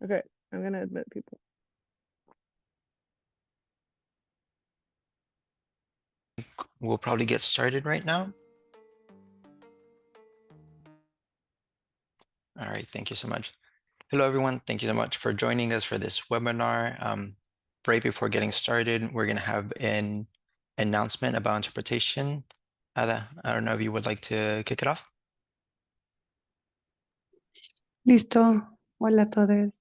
Okay, I'm gonna admit people. We'll probably get started right now. All right, thank you so much. Hello, everyone. Thank you so much for joining us for this webinar. Right before getting started, we're going to have an announcement about interpretation. Ada, I don't know if you would like to kick it off. Listo. Hola a todos.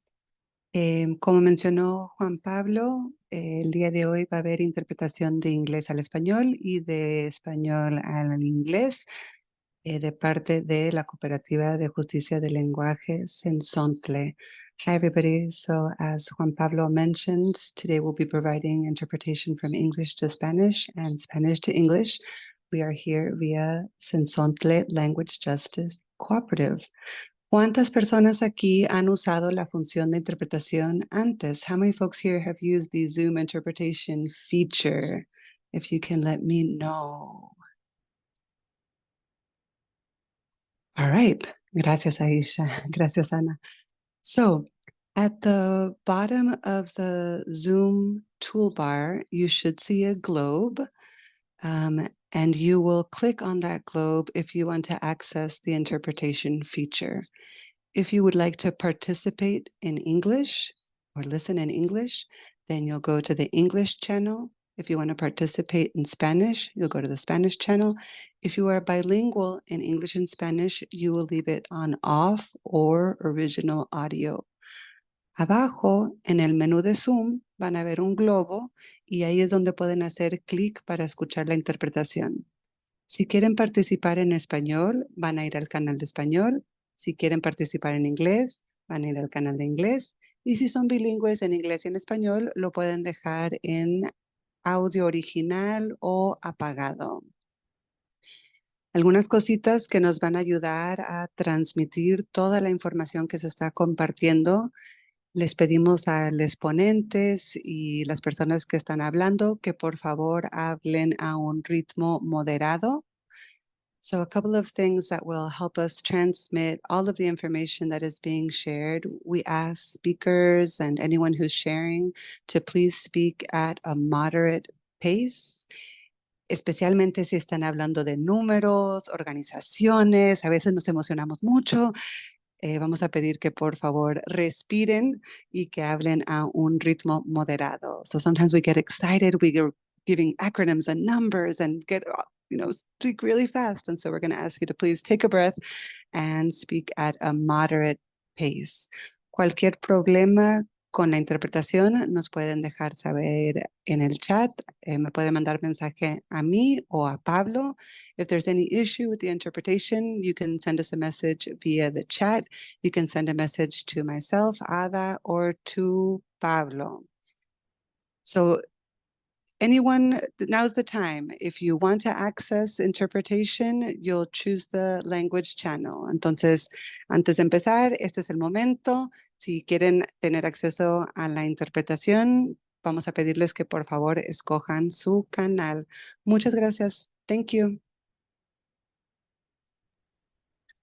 Como mencionó Juan Pablo, el día de hoy va a haber interpretación de inglés al español y de español al inglés de parte de la Cooperativa de Justicia del Lenguaje Sensontle. Hi, everybody. So as Juan Pablo mentioned, today we'll be providing interpretation from English to Spanish and Spanish to English. We are here via Sensontle Language Justice Cooperative. ¿Cuántas personas aquí han usado la función de interpretación antes? How many folks here have used the Zoom interpretation feature? If you can let me know. All right. Gracias, Aisha. Gracias, Ana. So at the bottom of the Zoom toolbar, you should see a globe. And you will click on that globe if you want to access the interpretation feature. If you would like to participate in English or listen in English, then you'll go to the English channel. If you want to participate in Spanish, you'll go to the Spanish channel. If you are bilingual in English and Spanish, you will leave it on off or original audio. Abajo, en el menú de Zoom, van a ver un globo y ahí es donde pueden hacer clic para escuchar la interpretación. Si quieren participar en español, van a ir al canal de español. Si quieren participar en inglés, van a ir al canal de inglés. Y si son bilingües en inglés y en español, lo pueden dejar en audio original o apagado. Algunas cositas que nos van a ayudar a transmitir toda la información que se está compartiendo. Les pedimos a los ponentes y las personas que están hablando que por favor hablen a un ritmo moderado. So a couple of things that will help us transmit all of the information that is being shared. We ask speakers and anyone who's sharing to please speak at a moderate pace, especialmente si están hablando de números, organizaciones. A veces nos emocionamos mucho. Vamos a pedir que por favor respiren y que hablen a un ritmo moderado. So sometimes we get excited, we get giving acronyms and numbers and get speak really fast. And so we're going to ask you to please take a breath and speak at a moderate pace. Cualquier problema con la interpretación nos pueden dejar saber en el chat. Me pueden mandar mensaje a mí o a Pablo. If there's any issue with the interpretation, you can send us a message via the chat. You can send a message to myself, Ada, or to Pablo. So anyone, now's the time. If you want to access interpretation, you'll choose the language channel. Entonces, antes de empezar, este es el momento. Si quieren tener acceso a la interpretación, vamos a pedirles que por favor escojan su canal. Muchas gracias. Thank you.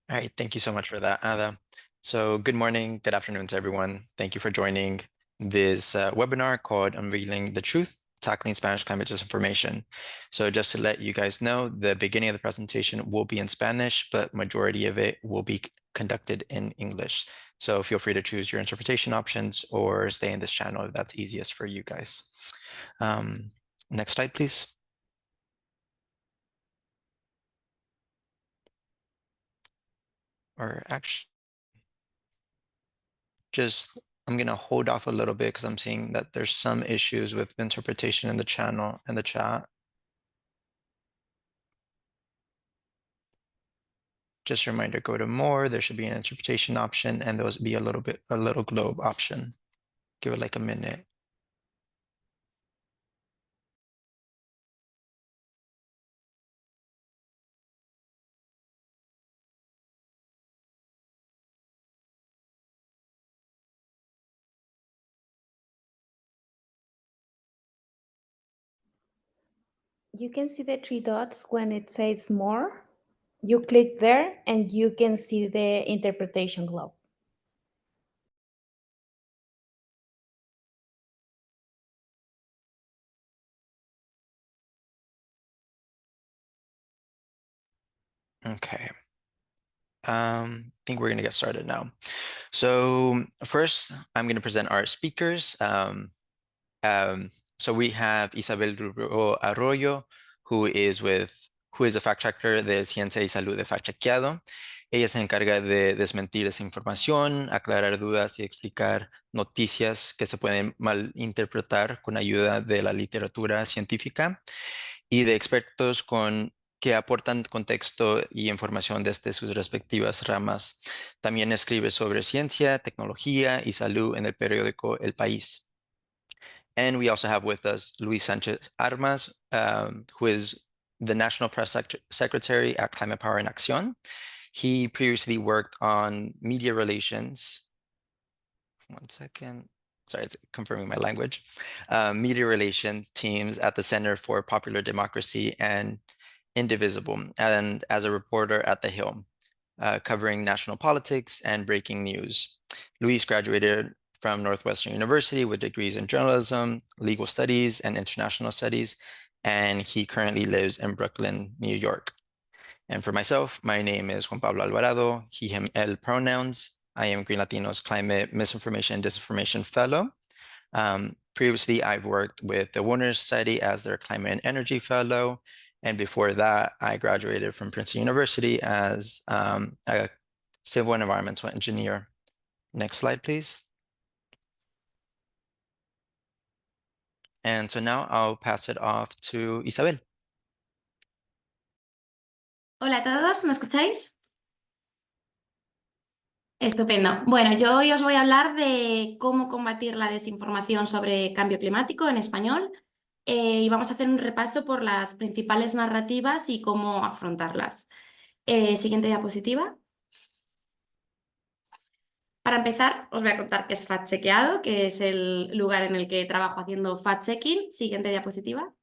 All right, thank you so much for that, Ada. So good morning, good afternoon to everyone. Thank you for joining this webinar called Unveiling the Truth, Tackling Spanish Climate Disinformation. So just to let you guys know, the beginning of the presentation will be in Spanish, but majority of it will be conducted in English. So feel free to choose your interpretation options or stay in this channel if that's easiest for you guys. Next slide, please. Or actually, I'm going to hold off a little bit because I'm seeing that there's some issues with interpretation in the channel and the chat. Just a reminder, go to more, there should be an interpretation option and there will be a little globe option. Give it like a minute. You can see the three dots when it says more. You click there and you can see the interpretation globe. Okay. I think we're going to get started now. So first, I'm going to present our speakers. So we have Isabel Rubio Arroyo, who is a fact checker de Ciencia y Salud de Fact Chequeado. Ella se encarga de desmentir desinformación, aclarar dudas y explicar noticias que se pueden malinterpretar con ayuda de la literatura científica y de expertos que aportan contexto y información desde sus respectivas ramas. También escribe sobre ciencia, tecnología y salud en el periódico El País. And we also have with us Luis Sanchez Armas, who is the National Press Secretary at Climate Power en Acción. He previously worked on media relations. One second. Sorry, it's confirming my language. Media relations teams at the Center for Popular Democracy and Indivisible, and as a reporter at The Hill, covering national politics and breaking news. Luis graduated from Northwestern University with degrees in journalism, legal studies, and international studies, and he currently lives in Brooklyn, New York. And for myself, my name is Juan Pablo Alvarado, he, him, él pronouns. I am Green Latino's Climate Misinformation and Disinformation Fellow. Previously, I've worked with the Warner Society as their Climate and Energy Fellow. And before that, I graduated from Princeton University as a civil and environmental engineer. Next slide, please. And so now I'll pass it off to Isabel. Hola a todos, ¿me escucháis? Estupendo. Bueno, yo hoy os voy a hablar de cómo combatir la desinformación sobre cambio climático en español y vamos a hacer un repaso por las principales narrativas y cómo afrontarlas. Siguiente diapositiva. Para empezar, os voy a contar qué es Fact Chequeado, que es el lugar en el que trabajo haciendo fact-checking. Siguiente diapositiva.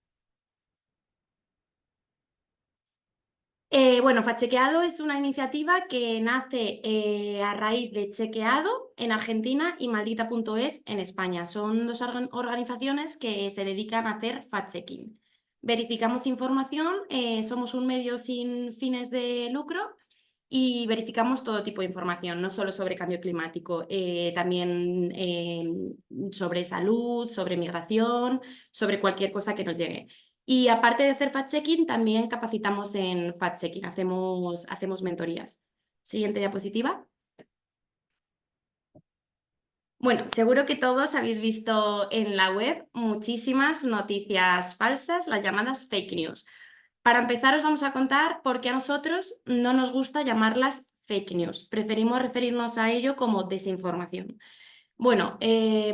Bueno, Fact Chequeado es una iniciativa que nace a raíz de Chequeado en Argentina y Maldita.es en España. Son dos organizaciones que se dedican a hacer fact-checking. Verificamos información, somos un medio sin fines de lucro y verificamos todo tipo de información, no solo sobre cambio climático, también sobre salud, sobre migración, sobre cualquier cosa que nos llegue. Y aparte de hacer fact-checking, también capacitamos en fact-checking, hacemos mentorías. Siguiente diapositiva. Bueno, seguro que todos habéis visto en la web muchísimas noticias falsas, las llamadas fake news. Para empezar, os vamos a contar por qué a nosotros no nos gusta llamarlas fake news. Preferimos referirnos a ello como desinformación. Bueno,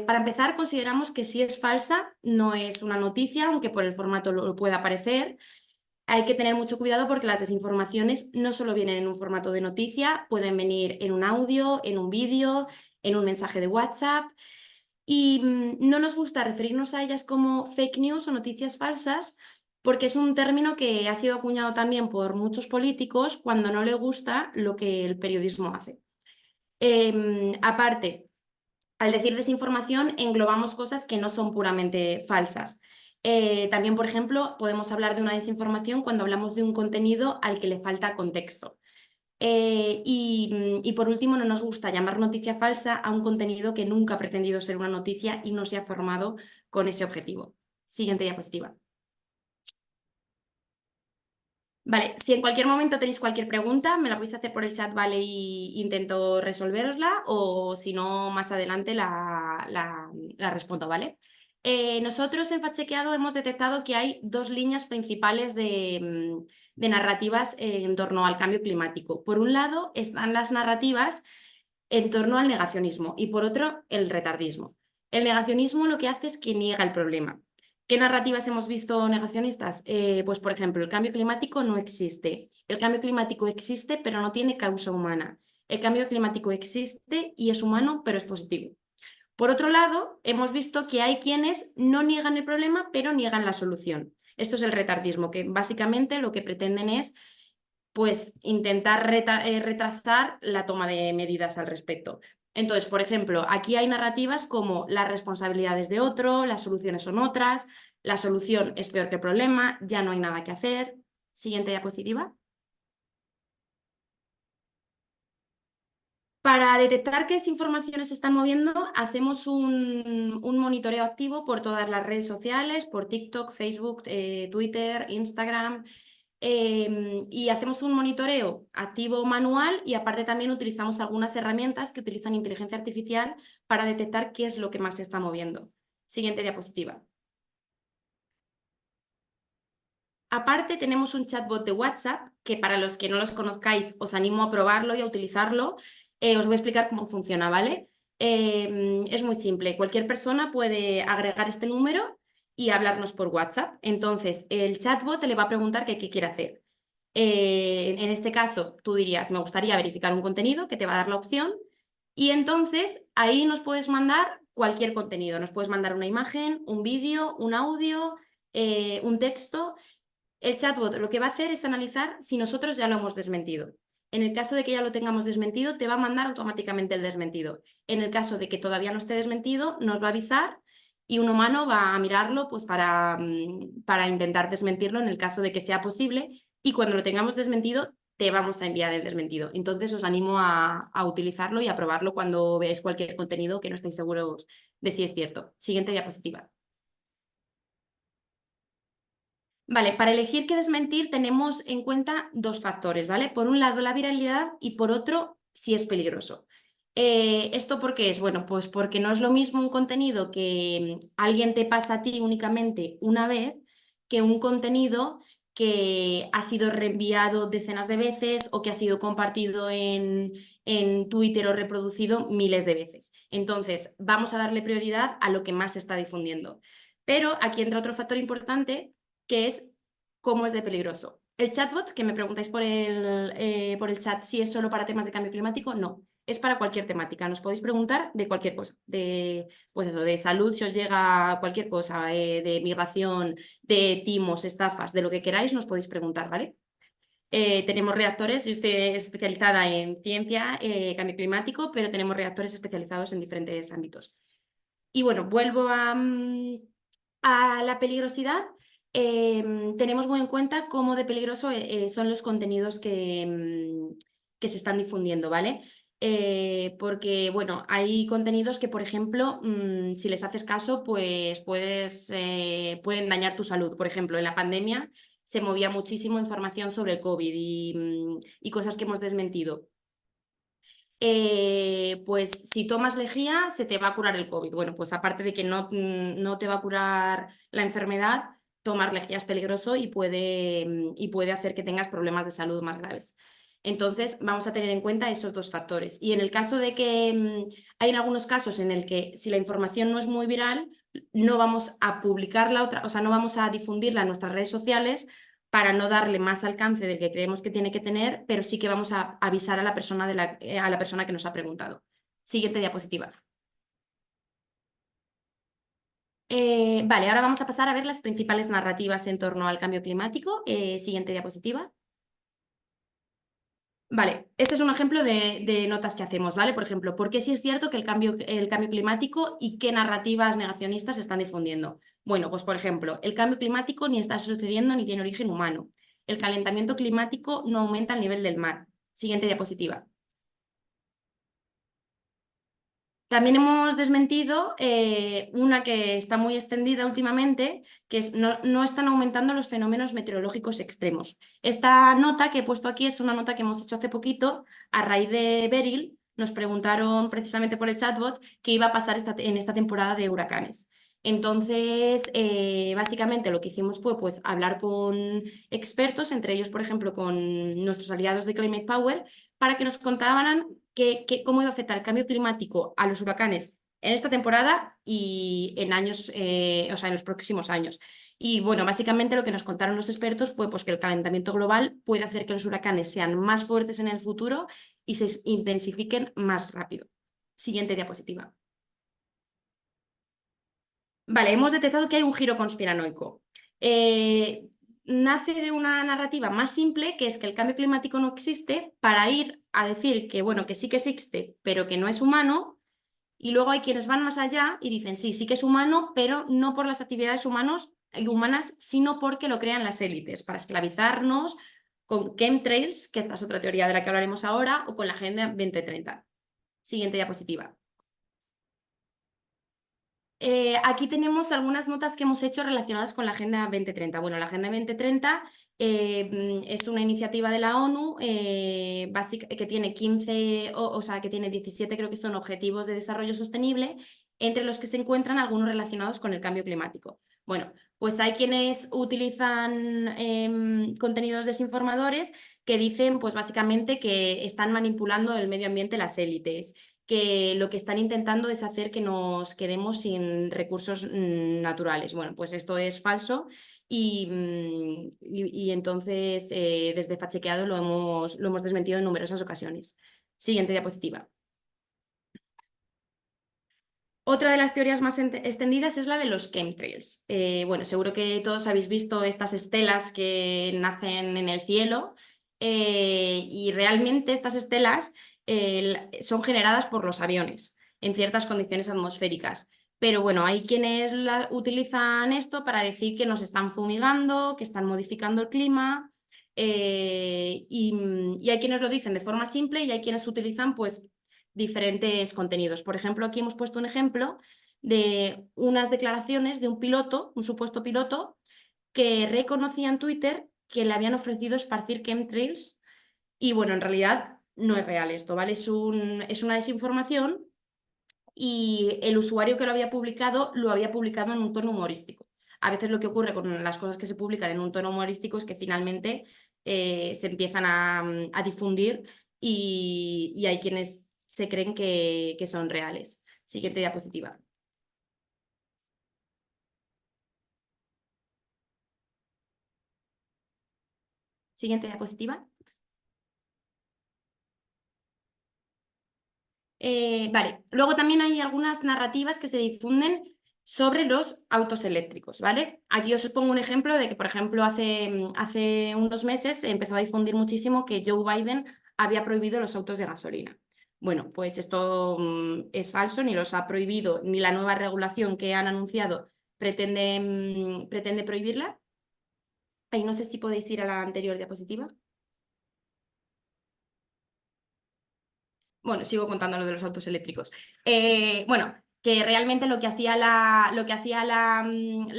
para empezar, consideramos que si es falsa, no es una noticia, aunque por el formato lo pueda parecer. Hay que tener mucho cuidado porque las desinformaciones no solo vienen en un formato de noticia, pueden venir en un audio, en un vídeo, en un mensaje de WhatsApp. Y no nos gusta referirnos a ellas como fake news o noticias falsas porque es un término que ha sido acuñado también por muchos políticos cuando no le gusta lo que el periodismo hace. Aparte, al decir desinformación, englobamos cosas que no son puramente falsas. También, por ejemplo, podemos hablar de una desinformación cuando hablamos de un contenido al que le falta contexto. Y por último, no nos gusta llamar noticia falsa a un contenido que nunca ha pretendido ser una noticia y no se ha formado con ese objetivo. Siguiente diapositiva. Vale, si en cualquier momento tenéis cualquier pregunta, me la podéis hacer por el chat, ¿vale? Y intento resolverosla, o si no, más adelante la respondo, ¿vale? Nosotros en Fact Chequeado hemos detectado que hay dos líneas principales de narrativas en torno al cambio climático. Por un lado están las narrativas en torno al negacionismo y por otro el retardismo. El negacionismo lo que hace es que niega el problema. ¿Qué narrativas hemos visto negacionistas? Pues, por ejemplo, el cambio climático no existe. El cambio climático existe, pero no tiene causa humana. El cambio climático existe y es humano, pero es positivo. Por otro lado, hemos visto que hay quienes no niegan el problema, pero niegan la solución. Esto es el retardismo, que básicamente lo que pretenden es pues, intentar retrasar la toma de medidas al respecto. Entonces, por ejemplo, aquí hay narrativas como las responsabilidades de otro, las soluciones son otras, la solución es peor que el problema, ya no hay nada que hacer. Siguiente diapositiva. Para detectar qué informaciones se están moviendo, hacemos un monitoreo activo por todas las redes sociales, por TikTok, Facebook, Twitter, Instagram, y hacemos un monitoreo activo manual y aparte también utilizamos algunas herramientas que utilizan inteligencia artificial para detectar qué es lo que más se está moviendo. Siguiente diapositiva. Aparte tenemos un chatbot de WhatsApp que para los que no los conozcáis os animo a probarlo y a utilizarlo. Os voy a explicar cómo funciona, ¿vale? Es muy simple. Cualquier persona puede agregar este número y hablarnos por WhatsApp. Entonces, el chatbot le va a preguntar qué quiere hacer. En este caso, tú dirías, me gustaría verificar un contenido, que te va a dar la opción. Y entonces, ahí nos puedes mandar cualquier contenido. Nos puedes mandar una imagen, un vídeo, un audio, un texto. El chatbot lo que va a hacer es analizar si nosotros ya lo hemos desmentido. En el caso de que ya lo tengamos desmentido, te va a mandar automáticamente el desmentido. En el caso de que todavía no esté desmentido, nos va a avisar y un humano va a mirarlo pues, para intentar desmentirlo en el caso de que sea posible. Y cuando lo tengamos desmentido, te vamos a enviar el desmentido. Entonces os animo a utilizarlo y a probarlo cuando veáis cualquier contenido que no estéis seguros de si es cierto. Siguiente diapositiva. Vale, para elegir qué desmentir tenemos en cuenta dos factores, ¿vale? Por un lado la viralidad y por otro si es peligroso. ¿Esto por qué es? Bueno, pues porque no es lo mismo un contenido que alguien te pasa a ti únicamente una vez que un contenido que ha sido reenviado decenas de veces o que ha sido compartido en Twitter o reproducido miles de veces. Entonces, vamos a darle prioridad a lo que más se está difundiendo. Pero aquí entra otro factor importante que es cómo es de peligroso. El chatbot, que me preguntáis por el chat si es solo para temas de cambio climático, no, es para cualquier temática. Nos podéis preguntar de cualquier cosa, pues eso, de salud, si os llega cualquier cosa, de migración, de timos, estafas, de lo que queráis, nos podéis preguntar, ¿vale? Tenemos reactores, yo estoy especializada en ciencia, cambio climático, pero tenemos reactores especializados en diferentes ámbitos. Y bueno, vuelvo a la peligrosidad. Tenemos muy en cuenta cómo de peligroso son los contenidos que se están difundiendo, ¿vale? Porque, bueno, hay contenidos que, por ejemplo, si les haces caso, pues pueden dañar tu salud. Por ejemplo, en la pandemia se movía muchísimo información sobre el COVID y cosas que hemos desmentido. Pues si tomas lejía se te va a curar el COVID. Bueno, pues aparte de que no te va a curar la enfermedad, tomar lejía es peligroso y puede hacer que tengas problemas de salud más graves. Entonces, vamos a tener en cuenta esos dos factores. Y en el caso de que hay en algunos casos en el que si la información no es muy viral, no vamos a publicarla, o sea, no vamos a difundirla en nuestras redes sociales para no darle más alcance del que creemos que tiene que tener, pero sí que vamos a avisar a la persona, a la persona que nos ha preguntado. Siguiente diapositiva. Vale, ahora vamos a pasar a ver las principales narrativas en torno al cambio climático. Siguiente diapositiva. Vale, este es un ejemplo de notas que hacemos, ¿vale? Por ejemplo, ¿por qué sí es cierto que el cambio climático y qué narrativas negacionistas se están difundiendo? Bueno, pues por ejemplo, el cambio climático ni está sucediendo ni tiene origen humano. El calentamiento climático no aumenta el nivel del mar. Siguiente diapositiva. También hemos desmentido una que está muy extendida últimamente, que es no están aumentando los fenómenos meteorológicos extremos. Esta nota que he puesto aquí es una nota que hemos hecho hace poquito a raíz de Beryl. Nos preguntaron precisamente por el chatbot qué iba a pasar en esta temporada de huracanes. Entonces, básicamente lo que hicimos fue pues, hablar con expertos, entre ellos, por ejemplo, con nuestros aliados de Climate Power, para que nos contaran cómo iba a afectar el cambio climático a los huracanes en esta temporada y en años, o sea, en los próximos años. Y bueno, básicamente lo que nos contaron los expertos fue pues, que el calentamiento global puede hacer que los huracanes sean más fuertes en el futuro y se intensifiquen más rápido. Siguiente diapositiva. Vale, hemos detectado que hay un giro conspiranoico. Nace de una narrativa más simple, que es que el cambio climático no existe, para ir a decir que, bueno, que sí que existe, pero que no es humano, y luego hay quienes van más allá y dicen, sí, sí que es humano, pero no por las actividades humanas, sino porque lo crean las élites, para esclavizarnos con chemtrails, que esta es otra teoría de la que hablaremos ahora, o con la Agenda 2030. Siguiente diapositiva. Aquí tenemos algunas notas que hemos hecho relacionadas con la Agenda 2030. Bueno, la Agenda 2030 es una iniciativa de la ONU que tiene 15, o sea, que tiene 17, creo que son objetivos de desarrollo sostenible, entre los que se encuentran algunos relacionados con el cambio climático. Bueno, pues hay quienes utilizan contenidos desinformadores que dicen, pues básicamente, que están manipulando el medio ambiente las élites, que lo que están intentando es hacer que nos quedemos sin recursos naturales. Bueno, pues esto es falso y entonces desde Fachequeado lo hemos desmentido en numerosas ocasiones. Siguiente diapositiva. Otra de las teorías más extendidas es la de los chemtrails. Bueno, seguro que todos habéis visto estas estelas que nacen en el cielo y realmente estas estelas son generadas por los aviones en ciertas condiciones atmosféricas. Pero bueno, hay quienes utilizan esto para decir que nos están fumigando, que están modificando el clima y hay quienes lo dicen de forma simple y hay quienes utilizan pues diferentes contenidos. Por ejemplo, aquí hemos puesto un ejemplo de unas declaraciones de un piloto, un supuesto piloto, que reconocía en Twitter que le habían ofrecido esparcir chemtrails y bueno, en realidad no es real esto, ¿vale? Es una desinformación y el usuario que lo había publicado en un tono humorístico. A veces lo que ocurre con las cosas que se publican en un tono humorístico es que finalmente se empiezan a difundir y hay quienes se creen que son reales. Siguiente diapositiva. Siguiente diapositiva. Vale, luego también hay algunas narrativas que se difunden sobre los autos eléctricos, ¿vale? Aquí os pongo un ejemplo de que, por ejemplo, hace unos meses se empezó a difundir muchísimo que Joe Biden había prohibido los autos de gasolina. Bueno, pues esto es falso, ni los ha prohibido, ni la nueva regulación que han anunciado pretende prohibirla. Ahí no sé si podéis ir a la anterior diapositiva. Bueno, sigo contando lo de los autos eléctricos. Bueno, que realmente lo que hacía la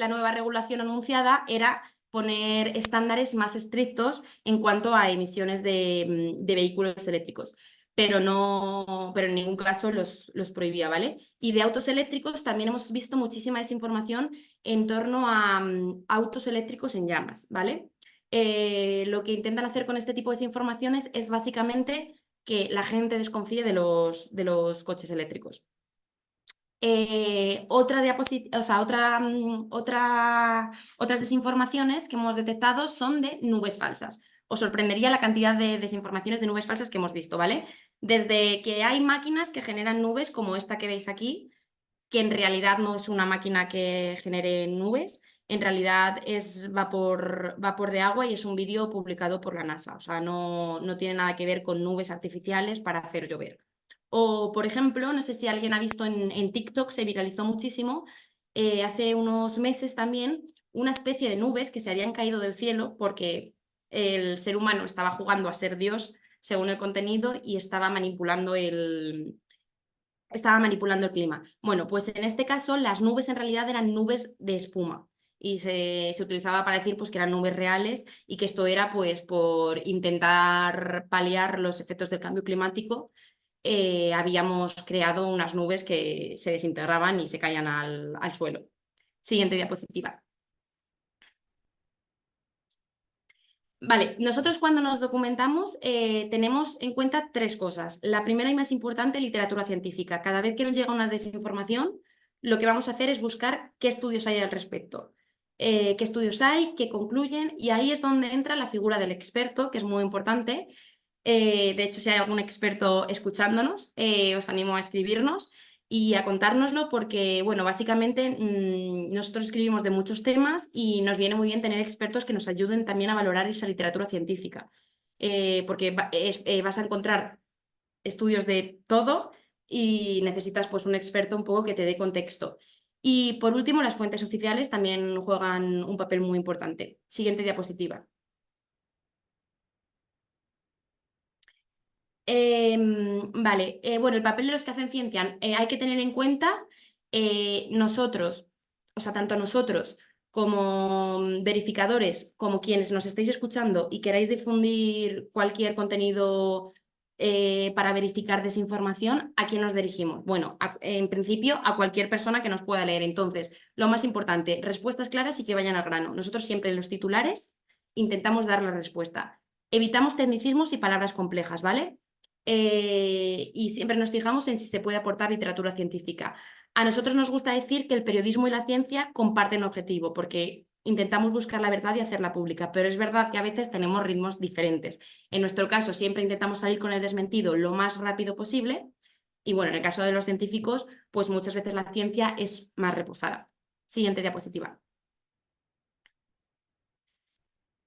nueva regulación anunciada era poner estándares más estrictos en cuanto a emisiones de vehículos eléctricos, pero en ningún caso los prohibía, ¿vale? Y de autos eléctricos también hemos visto muchísima desinformación en torno a autos eléctricos en llamas, ¿vale? Lo que intentan hacer con este tipo de desinformaciones es básicamente que la gente desconfíe de los coches eléctricos. Otras desinformaciones que hemos detectado son de nubes falsas. Os sorprendería la cantidad de desinformaciones de nubes falsas que hemos visto, ¿vale? Desde que hay máquinas que generan nubes, como esta que veis aquí, que en realidad no es una máquina que genere nubes, en realidad es vapor de agua y es un vídeo publicado por la NASA, o sea, no tiene nada que ver con nubes artificiales para hacer llover. O, por ejemplo, no sé si alguien ha visto en TikTok, se viralizó muchísimo, hace unos meses también, una especie de nubes que se habían caído del cielo porque el ser humano estaba jugando a ser Dios según el contenido y estaba manipulando el clima. Bueno, pues en este caso las nubes en realidad eran nubes de espuma y se utilizaba para decir pues, que eran nubes reales y que esto era pues, por intentar paliar los efectos del cambio climático. Habíamos creado unas nubes que se desintegraban y se caían al suelo. Siguiente diapositiva. Vale, nosotros cuando nos documentamos tenemos en cuenta tres cosas. La primera y más importante, literatura científica. Cada vez que nos llega una desinformación, lo que vamos a hacer es buscar qué estudios hay al respecto. Qué estudios hay, qué concluyen, y ahí es donde entra la figura del experto, que es muy importante. De hecho, si hay algún experto escuchándonos, os animo a escribirnos y a contárnoslo porque, bueno, básicamente nosotros escribimos de muchos temas y nos viene muy bien tener expertos que nos ayuden también a valorar esa literatura científica, porque vas a encontrar estudios de todo y necesitas pues un experto un poco que te dé contexto. Y por último, las fuentes oficiales también juegan un papel muy importante. Siguiente diapositiva. Vale, bueno, el papel de los que hacen ciencia, hay que tener en cuenta nosotros, o sea, tanto nosotros como verificadores, como quienes nos estáis escuchando y queráis difundir cualquier contenido para verificar desinformación, ¿a quién nos dirigimos? Bueno, en principio a cualquier persona que nos pueda leer. Entonces, lo más importante, respuestas claras y que vayan al grano. Nosotros siempre en los titulares intentamos dar la respuesta. Evitamos tecnicismos y palabras complejas, ¿vale? Y siempre nos fijamos en si se puede aportar literatura científica. A nosotros nos gusta decir que el periodismo y la ciencia comparten objetivo, porque intentamos buscar la verdad y hacerla pública, pero es verdad que a veces tenemos ritmos diferentes. En nuestro caso, siempre intentamos salir con el desmentido lo más rápido posible, y bueno, en el caso de los científicos, pues muchas veces la ciencia es más reposada. Siguiente diapositiva.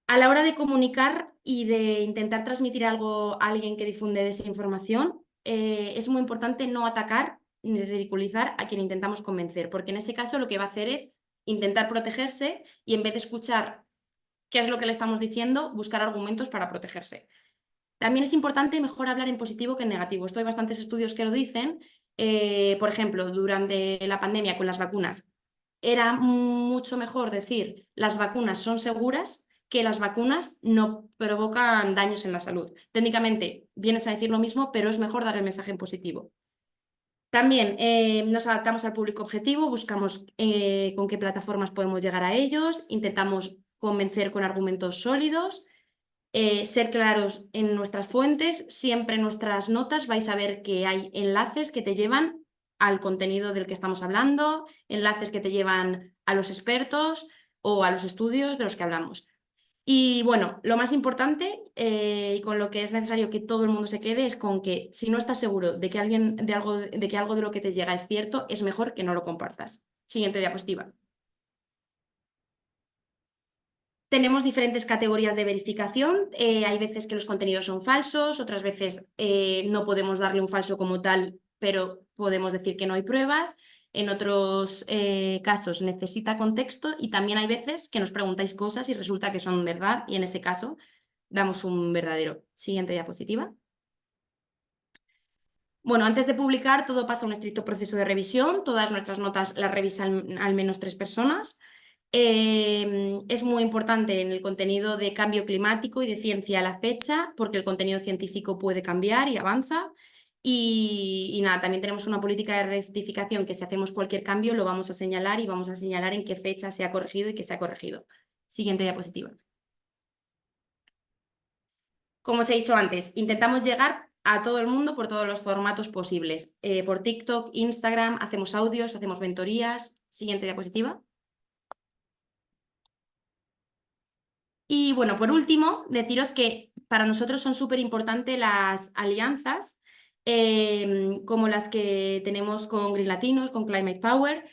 A la hora de comunicar y de intentar transmitir algo a alguien que difunde desinformación, es muy importante no atacar ni ridiculizar a quien intentamos convencer, porque en ese caso lo que va a hacer es intentar protegerse y en vez de escuchar qué es lo que le estamos diciendo, buscar argumentos para protegerse. También es importante mejor hablar en positivo que en negativo. Esto hay bastantes estudios que lo dicen. Por ejemplo, durante la pandemia con las vacunas, era mucho mejor decir las vacunas son seguras que las vacunas no provocan daños en la salud. Técnicamente vienes a decir lo mismo, pero es mejor dar el mensaje en positivo. También nos adaptamos al público objetivo, buscamos con qué plataformas podemos llegar a ellos, intentamos convencer con argumentos sólidos, ser claros en nuestras fuentes. Siempre en nuestras notas vais a ver que hay enlaces que te llevan al contenido del que estamos hablando, enlaces que te llevan a los expertos o a los estudios de los que hablamos. Y bueno, lo más importante y con lo que es necesario que todo el mundo se quede es con que si no estás seguro de que algo de lo que te llega es cierto, es mejor que no lo compartas. Siguiente diapositiva. Tenemos diferentes categorías de verificación. Hay veces que los contenidos son falsos, otras veces no podemos darle un falso como tal, pero podemos decir que no hay pruebas. En otros casos necesita contexto y también hay veces que nos preguntáis cosas y resulta que son verdad y en ese caso damos un verdadero. Siguiente diapositiva. Bueno, antes de publicar todo pasa un estricto proceso de revisión. Todas nuestras notas las revisan al menos 3 personas. Es muy importante en el contenido de cambio climático y de ciencia a la fecha, porque el contenido científico puede cambiar y avanza. Y nada, también tenemos una política de rectificación que si hacemos cualquier cambio lo vamos a señalar y vamos a señalar en qué fecha se ha corregido y qué se ha corregido. Siguiente diapositiva. Como os he dicho antes, intentamos llegar a todo el mundo por todos los formatos posibles. Por TikTok, Instagram, hacemos audios, hacemos mentorías. Siguiente diapositiva. Y bueno, por último, deciros que para nosotros son súper importantes las alianzas como las que tenemos con Green Latinos, con Climate Power,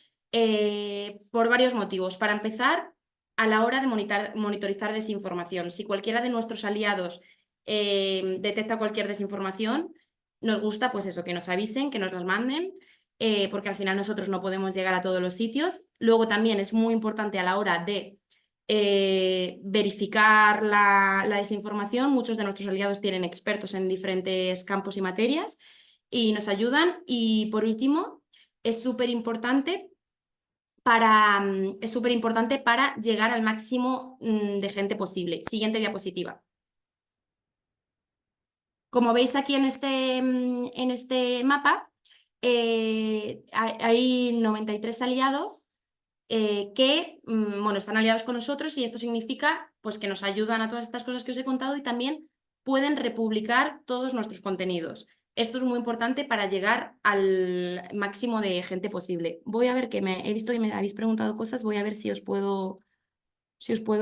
por varios motivos. Para empezar, a la hora de monitorizar desinformación. Si cualquiera de nuestros aliados detecta cualquier desinformación, nos gusta pues eso, que nos avisen, que nos las manden, porque al final nosotros no podemos llegar a todos los sitios. Luego también es muy importante a la hora de verificar la desinformación. Muchos de nuestros aliados tienen expertos en diferentes campos y materias y nos ayudan. Y por último, es súper importante para llegar al máximo de gente posible. Siguiente diapositiva. Como veis aquí en este mapa, hay 93 aliados que bueno, están aliados con nosotros y esto significa pues, que nos ayudan a todas estas cosas que os he contado y también pueden republicar todos nuestros contenidos. Esto es muy importante para llegar al máximo de gente posible. Voy a ver que he visto que me habéis preguntado cosas, voy a ver si os puedo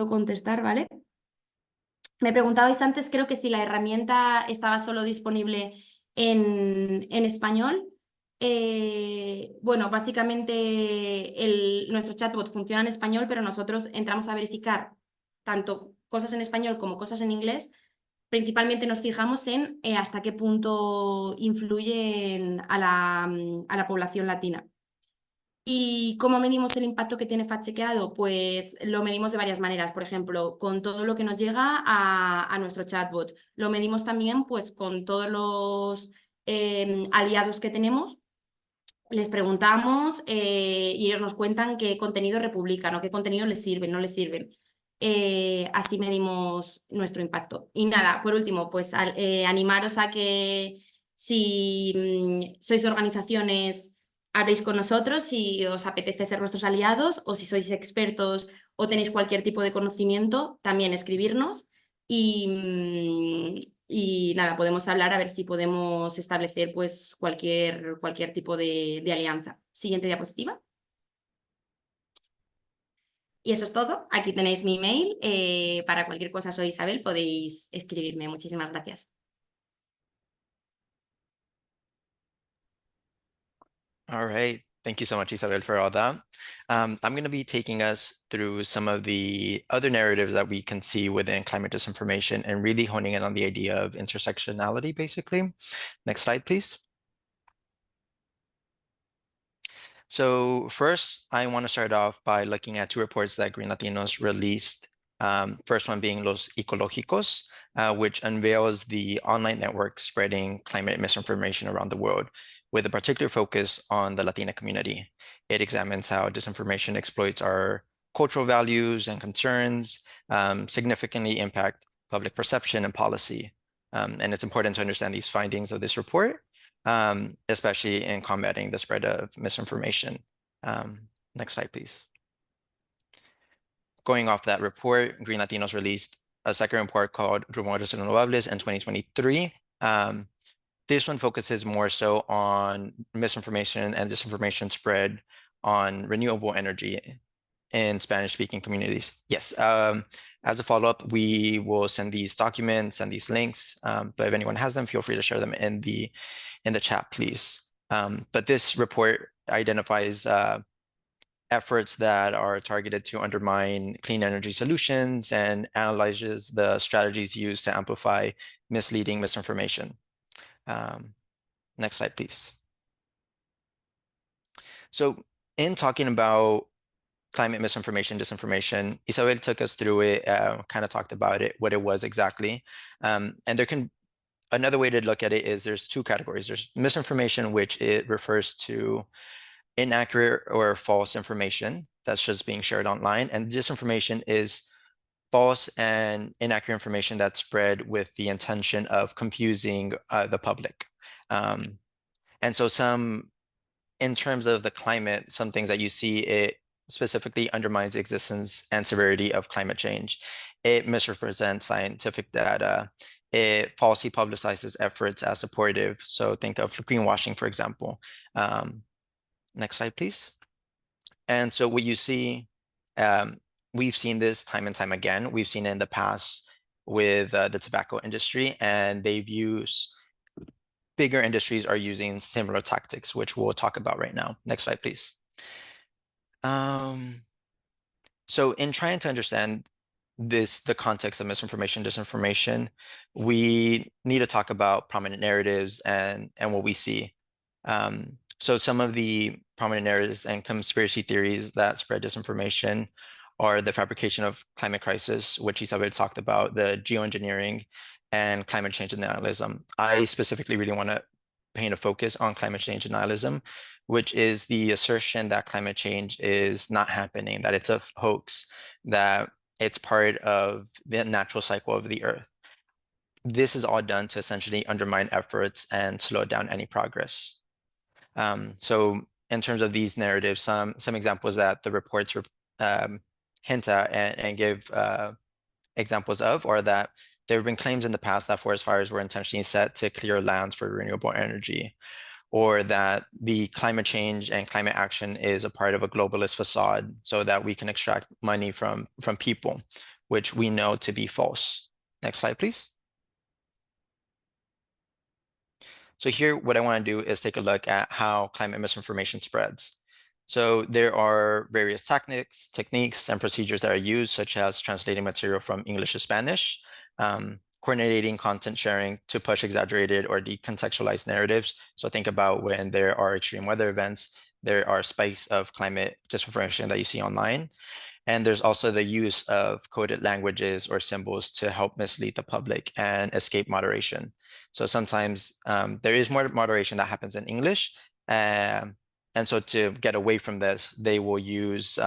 contestar, ¿vale? Me preguntabais antes, creo que si la herramienta estaba solo disponible en español. Bueno, básicamente nuestro chatbot funciona en español, pero nosotros entramos a verificar tanto cosas en español como cosas en inglés. Principalmente nos fijamos en hasta qué punto influyen a la población latina. ¿Y cómo medimos el impacto que tiene fact-chequeado? Pues lo medimos de varias maneras. Por ejemplo, con todo lo que nos llega a nuestro chatbot. Lo medimos también pues con todos los aliados que tenemos. Les preguntamos y ellos nos cuentan qué contenido republican o qué contenido les sirven, no les sirven. Así medimos nuestro impacto. Y nada, por último, pues animaros a que si sois organizaciones, habléis con nosotros si os apetece ser nuestros aliados, o si sois expertos o tenéis cualquier tipo de conocimiento, también escribirnos. Y nada, podemos hablar a ver si podemos establecer pues cualquier tipo de alianza. Siguiente diapositiva. Y eso es todo. Aquí tenéis mi email. Para cualquier cosa soy Isabel, podéis escribirme. Muchísimas gracias. All right. Thank you so much, Isabel, for all that. I'm going to be taking us through some of the other narratives that we can see within climate disinformation and really honing in on the idea of intersectionality, basically. Next slide, please. So first, I want to start off by looking at two reports that Green Latinos released. First one being Los Ecológicos, which unveils the online network spreading climate misinformation around the world, with a particular focus on the Latina community. It examines how disinformation exploits our cultural values and concerns, significantly impact public perception and policy. And it's important to understand these findings of this report, especially in combating the spread of misinformation. Next slide, please. Going off that report, Green Latinos released a second report called Rumores Renovables in 2023. This one focuses more so on misinformation and disinformation spread on renewable energy in Spanish-speaking communities. Yes, as a follow-up, we will send these documents and these links, but if anyone has them, feel free to share them in the chat, please. But this report identifies efforts that are targeted to undermine clean energy solutions and analyzes the strategies used to amplify misleading misinformation. Next slide, please. So in talking about climate misinformation, disinformation, Isabel took us through it, kind of talked about it, what it was exactly. And another way to look at it is there's two categories. There's misinformation, which it refers to inaccurate or false information that's just being shared online. And disinformation is false and inaccurate information that's spread with the intention of confusing the public. And so in terms of the climate, some things that you see, it specifically undermines the existence and severity of climate change. It misrepresents scientific data. It falsely publicizes efforts as supportive. So think of greenwashing, for example. Next slide, please. And so what you see, we've seen this time and time again. We've seen it in the past with the tobacco industry, and bigger industries are using similar tactics, which we'll talk about right now. Next slide, please. So in trying to understand the context of misinformation, disinformation, we need to talk about prominent narratives and what we see. So some of the prominent narratives and conspiracy theories that spread disinformation are the fabrication of climate crisis, which Isabel talked about, the geoengineering, and climate change denialism. I specifically really want to paint a focus on climate change denialism, which is the assertion that climate change is not happening, that it's a hoax, that it's part of the natural cycle of the Earth. This is all done to essentially undermine efforts and slow down any progress. So in terms of these narratives, some examples that the reports hint at and give examples of are that there have been claims in the past that forest fires were intentionally set to clear lands for renewable energy, or that the climate change and climate action is a part of a globalist facade so that we can extract money from people, which we know to be false. Next slide, please. So here, what I want to do is take a look at how climate misinformation spreads. So there are various techniques and procedures that are used, such as translating material from English to Spanish, coordinating content sharing to push exaggerated or decontextualized narratives. So think about when there are extreme weather events, there are spikes of climate disinformation that you see online. And there's also the use of coded languages or symbols to help mislead the public and escape moderation. So sometimes there is more moderation that happens in English. And so to get away from this, they will use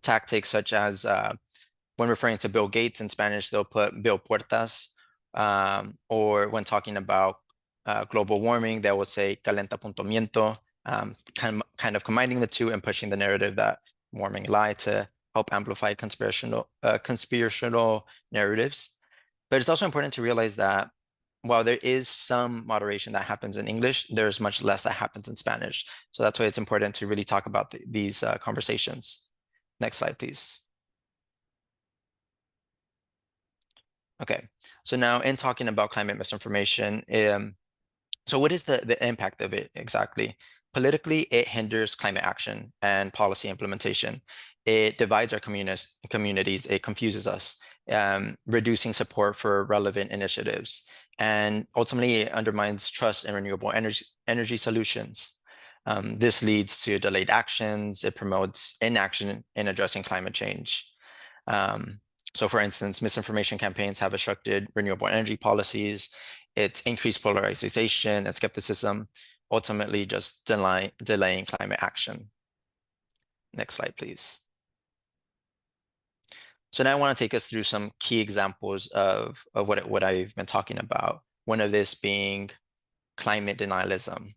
tactics such as when referring to Bill Gates in Spanish, they'll put Bill Puertas, or when talking about global warming, they will say calentamiento, kind of combining the two and pushing the narrative that warming lie to help amplify conspirational narratives. But it's also important to realize that while there is some moderation that happens in English, there's much less that happens in Spanish. So that's why it's important to really talk about these conversations. Next slide, please. Okay, so now in talking about climate misinformation, so what is the impact of it exactly? Politically, it hinders climate action and policy implementation. It divides our communities, it confuses us, reducing support for relevant initiatives, and ultimately it undermines trust in renewable energy solutions. This leads to delayed actions, it promotes inaction in addressing climate change. So for instance, misinformation campaigns have obstructed renewable energy policies, it's increased polarization and skepticism, ultimately just delaying climate action. Next slide, please. So now I want to take us through some key examples of what I've been talking about, one of this being climate denialism.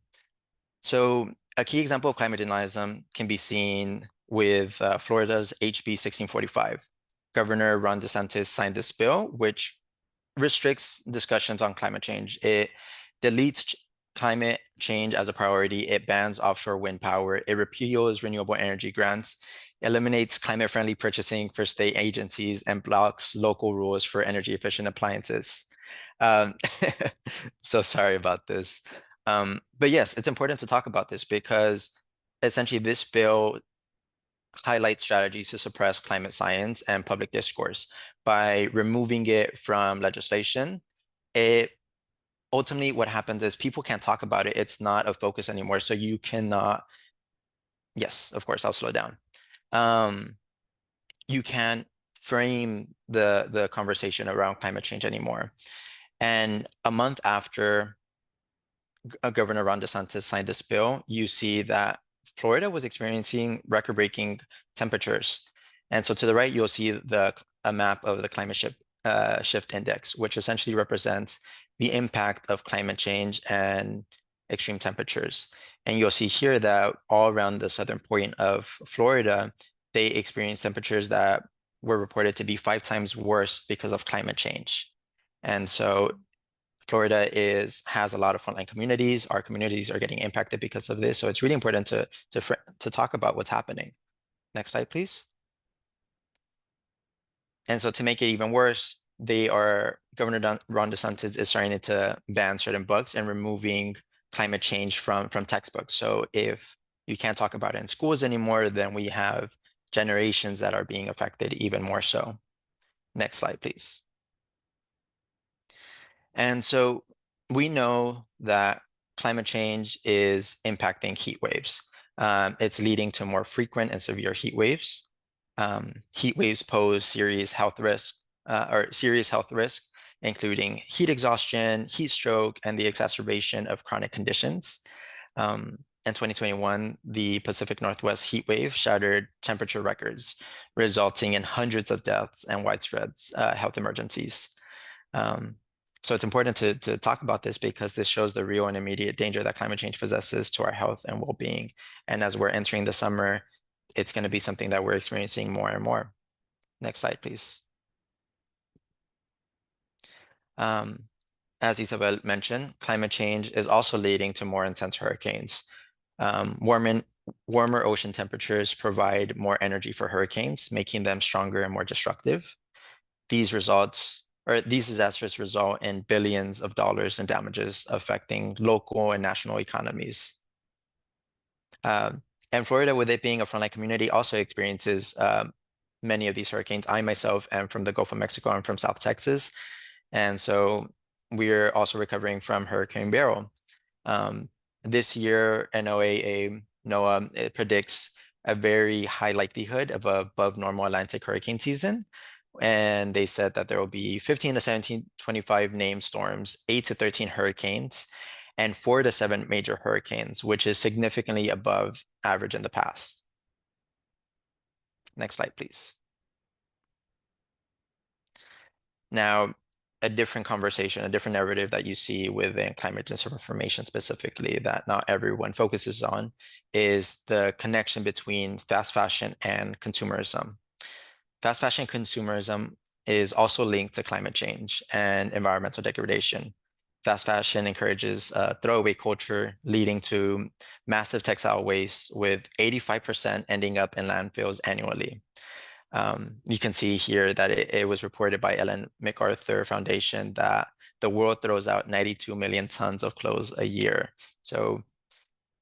So a key example of climate denialism can be seen with Florida's HB 1645. Governor Ron DeSantis signed this bill, which restricts discussions on climate change. It deletes climate change as a priority. It bans offshore wind power. It repeals renewable energy grants, eliminates climate-friendly purchasing for state agencies, and blocks local rules for energy-efficient appliances. So sorry about this. But yes, it's important to talk about this because essentially this bill highlights strategies to suppress climate science and public discourse. By removing it from legislation, ultimately what happens is people can't talk about it. It's not a focus anymore. So you cannot, yes, of course, I'll slow down. You can't frame the conversation around climate change anymore. And a month after Governor Ron DeSantis signed this bill, you see that Florida was experiencing record-breaking temperatures. And so to the right, you'll see a map of the climate shift index, which essentially represents the impact of climate change and extreme temperatures. And you'll see here that all around the southern point of Florida, they experienced temperatures that were reported to be 5 times worse because of climate change. And so Florida has a lot of frontline communities. Our communities are getting impacted because of this. So it's really important to talk about what's happening. Next slide, please. And so to make it even worse, Governor Ron DeSantis is starting to ban certain books and removing climate change from textbooks. So if you can't talk about it in schools anymore, then we have generations that are being affected even more so. Next slide, please. And so we know that climate change is impacting heat waves. It's leading to more frequent and severe heat waves. Heat waves pose serious health risk, including heat exhaustion, heat stroke, and the exacerbation of chronic conditions. In 2021, the Pacific Northwest heat wave shattered temperature records, resulting in hundreds of deaths and widespread health emergencies. So it's important to talk about this because this shows the real and immediate danger that climate change possesses to our health and well-being. And as we're entering the summer, it's going to be something that we're experiencing more and more. Next slide, please. As Isabel mentioned, climate change is also leading to more intense hurricanes. Warmer ocean temperatures provide more energy for hurricanes, making them stronger and more destructive. These disasters result in billions of dollars in damages affecting local and national economies. And Florida, with it being a frontline community, also experiences many of these hurricanes. I myself am from the Gulf of Mexico. I'm from South Texas. And so we're also recovering from Hurricane Beryl. This year, NOAA, it predicts a very high likelihood of a above normal Atlantic hurricane season. And they said that there will be 15 to 17, 25 named storms, 8 to 13 hurricanes, and 4 to 7 major hurricanes, which is significantly above average in the past. Next slide, please. Now, a different conversation, a different narrative that you see within climate disinformation specifically that not everyone focuses on is the connection between fast fashion and consumerism. Fast fashion consumerism is also linked to climate change and environmental degradation. Fast fashion encourages throwaway culture, leading to massive textile waste, with 85% ending up in landfills annually. You can see here that it was reported by Ellen MacArthur Foundation that the world throws out 92 million tons of clothes a year. So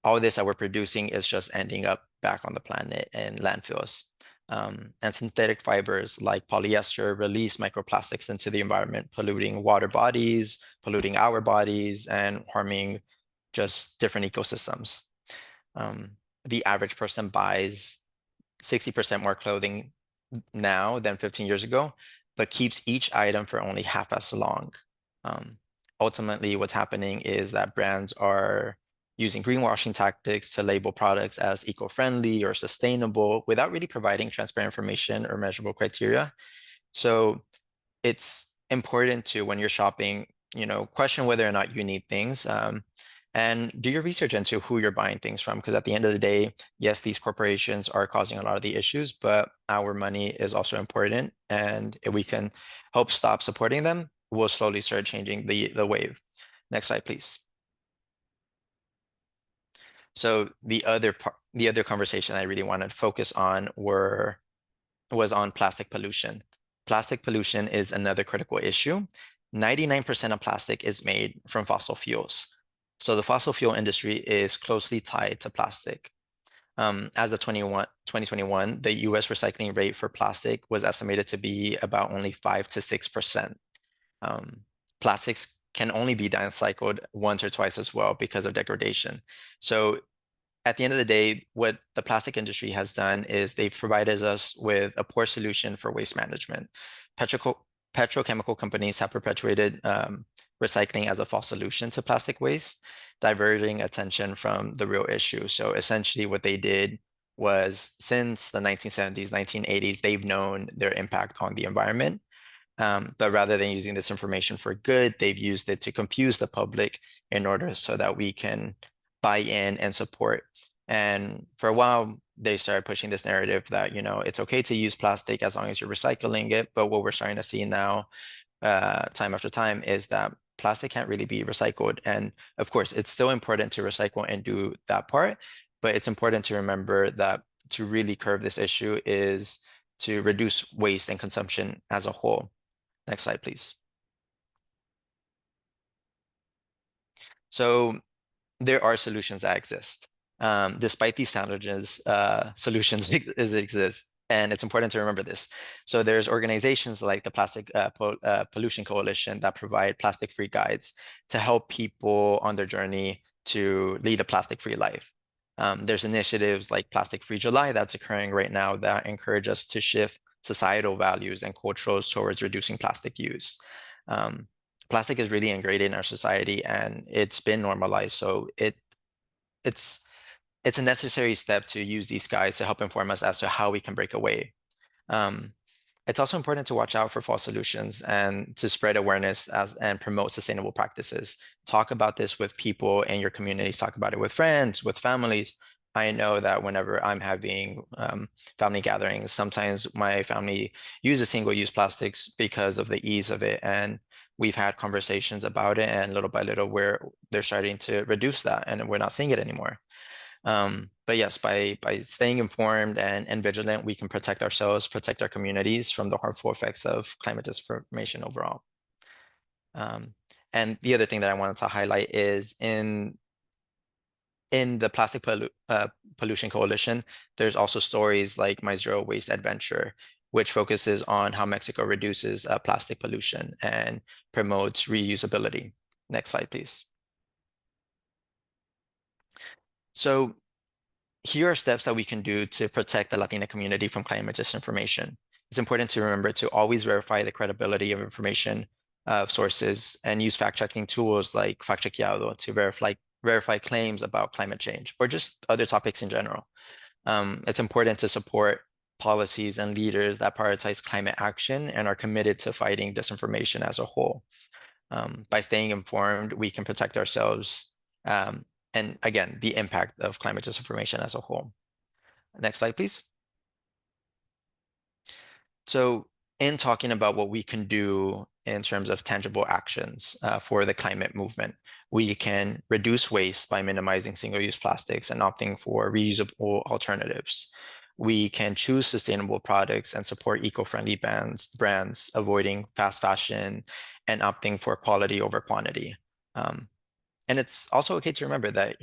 all this that we're producing is just ending up back on the planet in landfills. And synthetic fibers like polyester release microplastics into the environment, polluting water bodies, polluting our bodies, and harming just different ecosystems. The average person buys 60% more clothing now than 15 years ago, but keeps each item for only half as long. Ultimately, what's happening is that brands are using greenwashing tactics to label products as eco-friendly or sustainable without really providing transparent information or measurable criteria. So it's important to, when you're shopping, question whether or not you need things. And do your research into who you're buying things from, because at the end of the day, yes, these corporations are causing a lot of the issues, but our money is also important. And if we can help stop supporting them, we'll slowly start changing the wave. Next slide, please. So the other conversation I really wanted to focus on was on plastic pollution. Plastic pollution is another critical issue. 99% of plastic is made from fossil fuels. So the fossil fuel industry is closely tied to plastic. As of 2021, the US recycling rate for plastic was estimated to be about only 5 to 6%. Plastics can only be downcycled once or twice as well because of degradation. So at the end of the day, what the plastic industry has done is they've provided us with a poor solution for waste management. Petrochemical companies have perpetuated recycling as a false solution to plastic waste, diverting attention from the real issue. So essentially what they did was, since the 1970s, 1980s, they've known their impact on the environment. But rather than using this information for good, they've used it to confuse the public in order so that we can buy in and support. And for a while, they started pushing this narrative that, it's okay to use plastic as long as you're recycling it. But what we're starting to see now, time after time, is that plastic can't really be recycled. And of course, it's still important to recycle and do that part. But it's important to remember that to really curb this issue is to reduce waste and consumption as a whole. Next slide, please. So there are solutions that exist. Despite these challenges, solutions exist. And it's important to remember this. So there's organizations like the Plastic Pollution Coalition that provide plastic-free guides to help people on their journey to lead a plastic-free life. There's initiatives like Plastic Free July that's occurring right now that encourage us to shift societal values and cultures towards reducing plastic use. Plastic is really ingrained in our society and it's been normalized. So it's a necessary step to use these guides to help inform us as to how we can break away. It's also important to watch out for false solutions and to spread awareness and promote sustainable practices. Talk about this with people in your communities, talk about it with friends, with families. I know that whenever I'm having family gatherings, sometimes my family uses single-use plastics because of the ease of it. And we've had conversations about it, and little by little, they're starting to reduce that, and we're not seeing it anymore. But yes, by staying informed and vigilant, we can protect ourselves, protect our communities from the harmful effects of climate disinformation overall. And the other thing that I wanted to highlight is in the Plastic Pollution Coalition, there's also stories like My Zero Waste Adventure, which focuses on how Mexico reduces plastic pollution and promotes reusability. Next slide, please. So here are steps that we can do to protect the Latina community from climate disinformation. It's important to remember to always verify the credibility of information of sources and use fact-checking tools like FactChequeado to verify claims about climate change or just other topics in general. It's important to support policies and leaders that prioritize climate action and are committed to fighting disinformation as a whole. By staying informed, we can protect ourselves and again, the impact of climate disinformation as a whole. Next slide, please. So in talking about what we can do in terms of tangible actions for the climate movement, we can reduce waste by minimizing single-use plastics and opting for reusable alternatives. We can choose sustainable products and support eco-friendly brands, avoiding fast fashion and opting for quality over quantity. And it's also okay to remember that,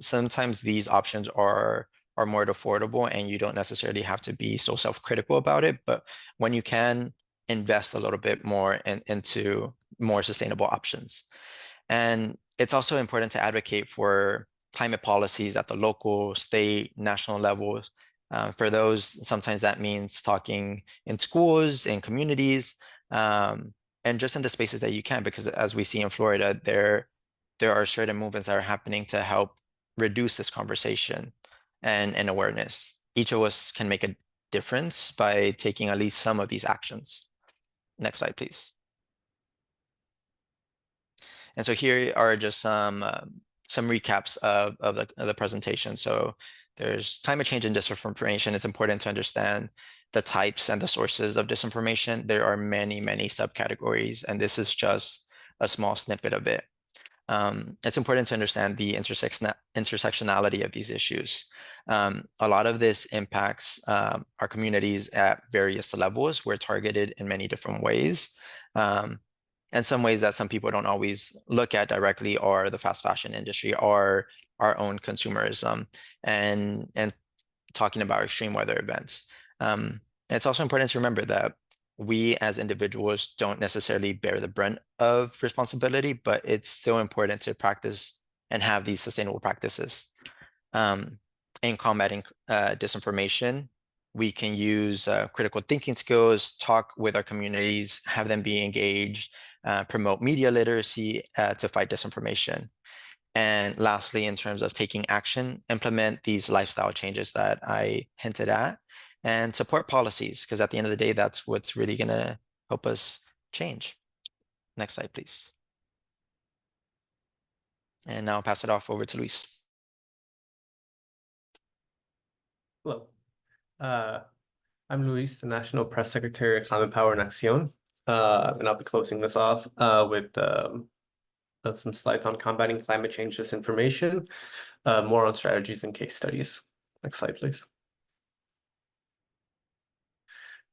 sometimes these options are more affordable and you don't necessarily have to be so self-critical about it. But when you can invest a little bit more into more sustainable options. And it's also important to advocate for climate policies at the local, state, national levels. For those, sometimes that means talking in schools, in communities, and just in the spaces that you can, because as we see in Florida, there are certain movements that are happening to help reduce this conversation and awareness. Each of us can make a difference by taking at least some of these actions. Next slide, please. And so here are just some recaps of the presentation. So there's climate change and disinformation. It's important to understand the types and the sources of disinformation. There are many, many subcategories, and this is just a small snippet of it. It's important to understand the intersectionality of these issues. A lot of this impacts our communities at various levels. We're targeted in many different ways. And some ways that some people don't always look at directly are the fast fashion industry, or our own consumerism, and talking about extreme weather events. It's also important to remember that we as individuals don't necessarily bear the brunt of responsibility, but it's still important to practice and have these sustainable practices. In combating disinformation, we can use critical thinking skills, talk with our communities, have them be engaged, promote media literacy to fight disinformation. And lastly, in terms of taking action, implement these lifestyle changes that I hinted at, and support policies, because at the end of the day, that's what's really going to help us change. Next slide, please. And now I'll pass it off over to Luis. Hello. I'm Luis, the National Press Secretary at Climate Power en Acción. And I'll be closing this off with some slides on combating climate change disinformation, more on strategies and case studies. Next slide, please.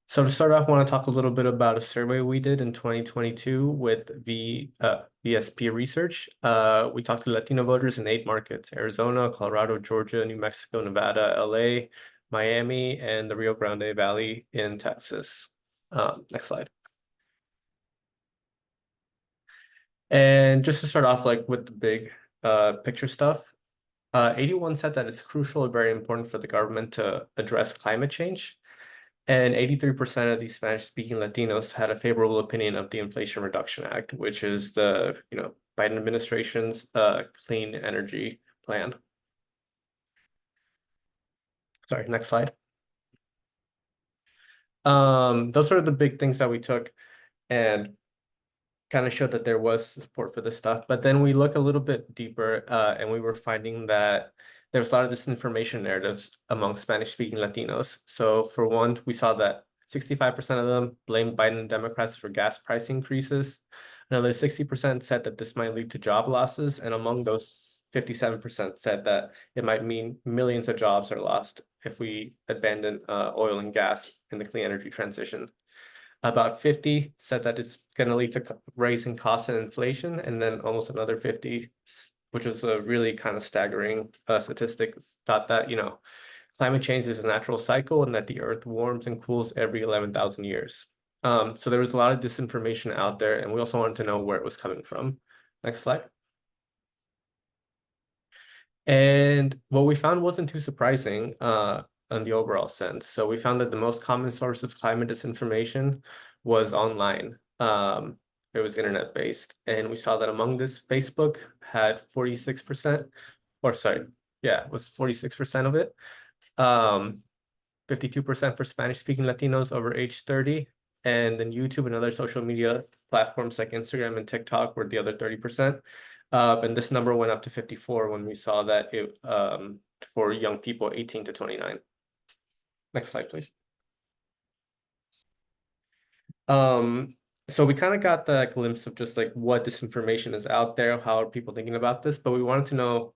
So to start off, I want to talk a little bit about a survey we did in 2022 with VSP Research. We talked to Latino voters in 8 markets: Arizona, Colorado, Georgia, New Mexico, Nevada, LA, Miami, and the Rio Grande Valley in Texas. Next slide. And just to start off with the big picture stuff, 81 said that it's crucial and very important for the government to address climate change. And 83% of these Spanish-speaking Latinos had a favorable opinion of the Inflation Reduction Act, which is the Biden administration's clean energy plan. Sorry, next slide. Those are the big things that we took and kind of showed that there was support for this stuff. But then we look a little bit deeper and we were finding that there's a lot of disinformation narratives among Spanish-speaking Latinos. So for one, we saw that 65% of them blamed Biden and Democrats for gas price increases. Another 60% said that this might lead to job losses. And among those, 57% said that it might mean millions of jobs are lost if we abandon oil and gas in the clean energy transition. About 50 said that it's going to lead to raising costs and inflation. And then almost another 50, which is a really kind of staggering statistic, thought that, climate change is a natural cycle and that the earth warms and cools every 11,000 years. So there was a lot of disinformation out there, and we also wanted to know where it was coming from. Next slide. And what we found wasn't too surprising in the overall sense. So we found that the most common source of climate disinformation was online. It was internet-based. And we saw that among this, Facebook had 46%, or sorry, yeah, it was 46% of it. 52% for Spanish-speaking Latinos over age 30. And then YouTube and other social media platforms like Instagram and TikTok were the other 30%. And this number went up to 54 when we saw that it for young people 18 to 29. Next slide, please. So we kind of got that glimpse of just like what disinformation is out there, how are people thinking about this, but we wanted to know,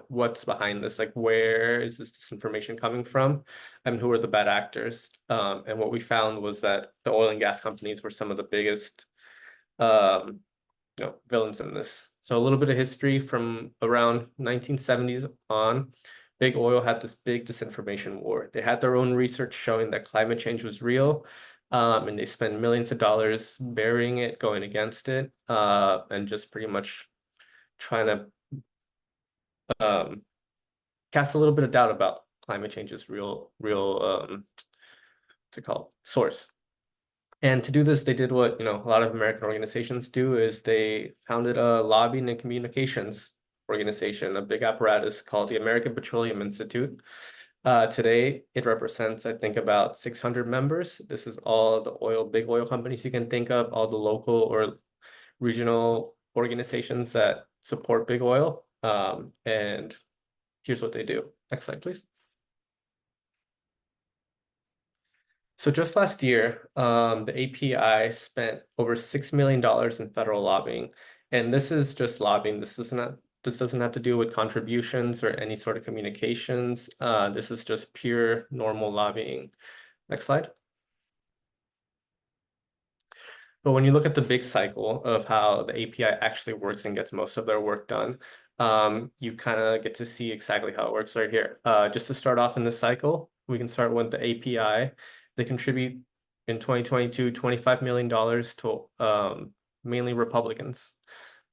what's behind this, like where is this disinformation coming from, and who are the bad actors? And what we found was that the oil and gas companies were some of the biggest villains in this. So a little bit of history from around 1970s on. Big Oil had this big disinformation war. They had their own research showing that climate change was real, and they spent millions of dollars burying it, going against it, and just pretty much trying to cast a little bit of doubt about climate change's real source. And to do this, they did what a lot of American organizations do, is they founded a lobbying and communications organization, a big apparatus called the American Petroleum Institute. Today, it represents, I think, about 600 members. This is all the big oil companies you can think of, all the local or regional organizations that support big oil. And here's what they do. Next slide, please. So just last year, the API spent over $6 million in federal lobbying. And this is just lobbying. This doesn't have to do with contributions or any sort of communications. This is just pure normal lobbying. Next slide. But when you look at the big cycle of how the API actually works and gets most of their work done, you kind of get to see exactly how it works right here. Just to start off in this cycle, we can start with the API. They contribute in 2022, $25 million to mainly Republicans.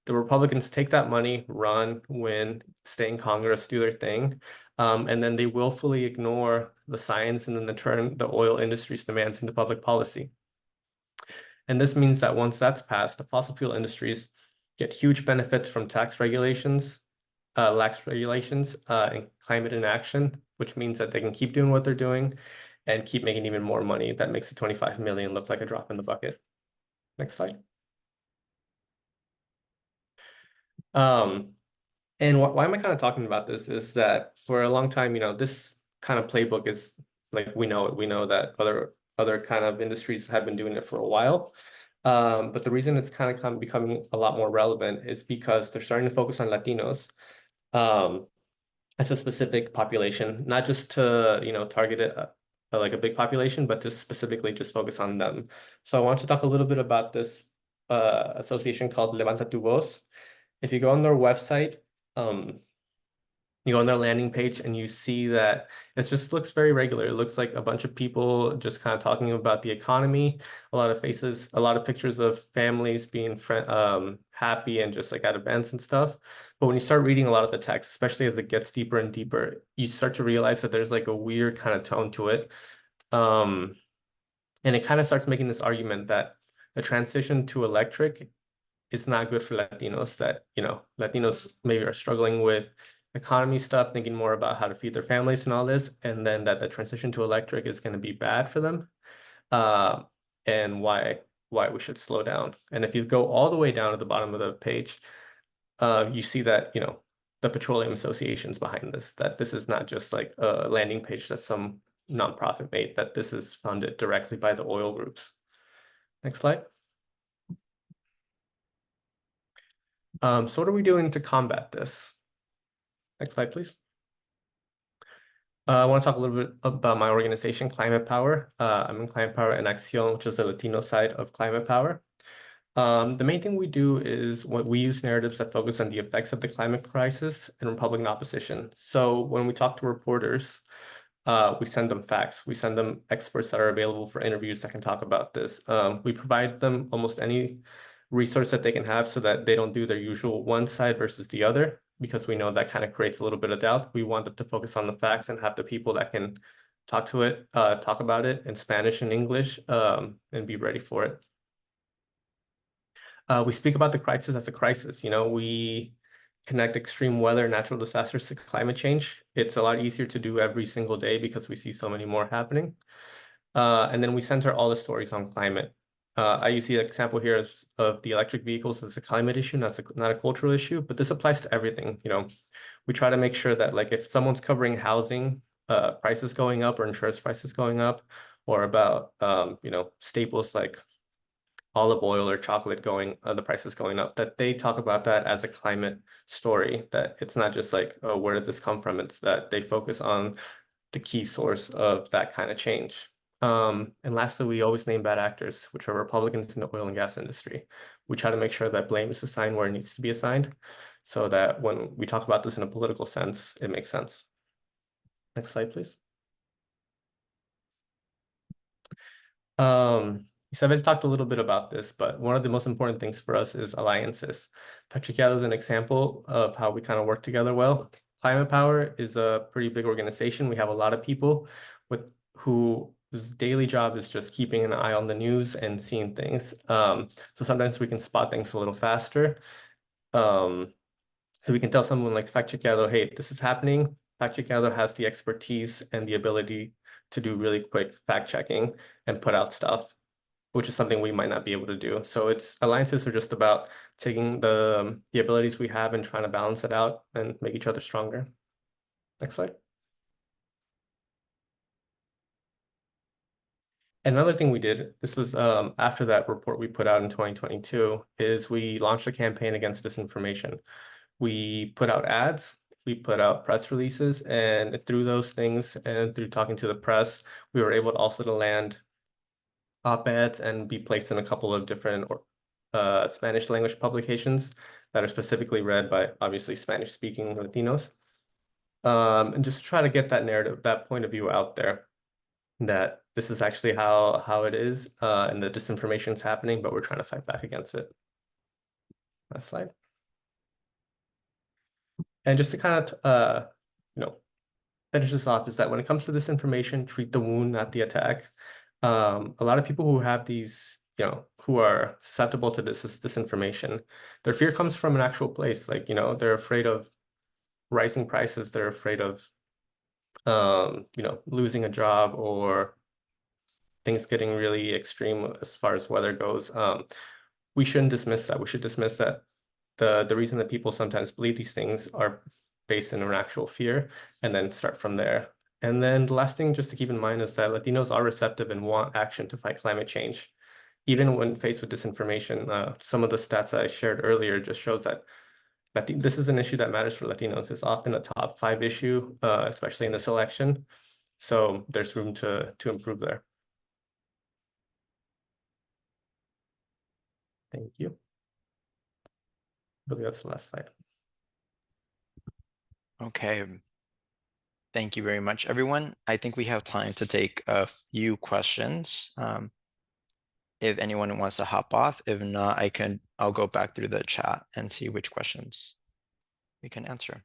The Republicans take that money, run, win, stay in Congress, do their thing, and then they willfully ignore the science and then turn the oil industry's demands into public policy. And this means that once that's passed, the fossil fuel industries get huge benefits from tax regulations, lax regulations, and climate inaction, which means that they can keep doing what they're doing and keep making even more money. That makes the 25 million look like a drop in the bucket. Next slide. And why am I kind of talking about this is that for a long time, this kind of playbook is like, we know it. We know that other kind of industries have been doing it for a while. But the reason it's kind of becoming a lot more relevant is because they're starting to focus on Latinos as a specific population, not just to, target it like a big population, but to specifically just focus on them. So I want to talk a little bit about this association called Levanta Tu Voz. If you go on their website, you go on their landing page and you see that it just looks very regular. It looks like a bunch of people just kind of talking about the economy, a lot of faces, a lot of pictures of families being happy and just like at events and stuff. But when you start reading a lot of the text, especially as it gets deeper and deeper, you start to realize that there's like a weird kind of tone to it. And it kind of starts making this argument that the transition to electric is not good for Latinos, that, Latinos maybe are struggling with economy stuff, thinking more about how to feed their families and all this, and then that the transition to electric is going to be bad for them, and why we should slow down. And if you go all the way down to the bottom of the page, you see that, the petroleum associations behind this, that this is not just like a landing page that some nonprofit made, that this is funded directly by the oil groups. Next slide. So what are we doing to combat this? Next slide, please. I want to talk a little bit about my organization, Climate Power. I'm in Climate Power en Acción, which is the Latino side of Climate Power. The main thing we do is we use narratives that focus on the effects of the climate crisis and Republican opposition. So when we talk to reporters, we send them facts. We send them experts that are available for interviews that can talk about this. We provide them almost any resource that they can have so that they don't do their usual one side versus the other. because we know that kind of creates a little bit of doubt. We want them to focus on the facts and have the people that can talk about it in Spanish and English, and be ready for it. We speak about the crisis as a crisis. We connect extreme weather, natural disasters to climate change. It's a lot easier to do every single day because we see so many more happening. And then we center all the stories on climate. I use the example here of the electric vehicles as a climate issue, not a cultural issue, but this applies to everything. We try to make sure that, like, if someone's covering housing prices going up or insurance prices going up, or about staples like olive oil or chocolate the prices going up, that they talk about that as a climate story, that it's not just like, oh, where did this come from? It's that they focus on the key source of that kind of change. And lastly, we always name bad actors, which are Republicans in the oil and gas industry. We try to make sure that blame is assigned where it needs to be assigned, so that when we talk about this in a political sense, it makes sense. Next slide, please. Isabel talked a little bit about this, but one of the most important things for us is alliances. Tachycado is an example of how we kind of work together well. Climate Power is a pretty big organization. We have a lot of people whose daily job is just keeping an eye on the news and seeing things. So sometimes we can spot things a little faster. So we can tell someone like Tachycado, hey, this is happening. Tachycado has the expertise and the ability to do really quick fact checking and put out stuff, which is something we might not be able to do. So alliances are just about taking the abilities we have and trying to balance it out and make each other stronger. Next slide. Another thing we did, this was after that report we put out in 2022, is we launched a campaign against disinformation. We put out ads, we put out press releases, and through those things and through talking to the press, we were able also to land op-eds and be placed in a couple of different Spanish language publications that are specifically read by obviously Spanish-speaking Latinos. And just try to get that narrative, that point of view out there, that this is actually how it is, and the disinformation is happening, but we're trying to fight back against it. Last slide. And just to kind of, finish this off, is that when it comes to disinformation, treat the wound, not the attack. A lot of people who have these, who are susceptible to disinformation, their fear comes from an actual place. Like, they're afraid of rising prices. They're afraid of, losing a job, or things getting really extreme as far as weather goes. We shouldn't dismiss that. We should dismiss that the reason that people sometimes believe these things are based in an actual fear, and then start from there. And then the last thing just to keep in mind is that Latinos are receptive and want action to fight climate change. Even when faced with disinformation, some of the stats I shared earlier just shows that this is an issue that matters for Latinos. It's often a top 5 issue, especially in this election. So there's room to improve there. Thank you. I believe that's the last slide. Okay. Thank you very much, everyone. I think we have time to take a few questions. If anyone wants to hop off, if not, I'll go back through the chat and see which questions we can answer.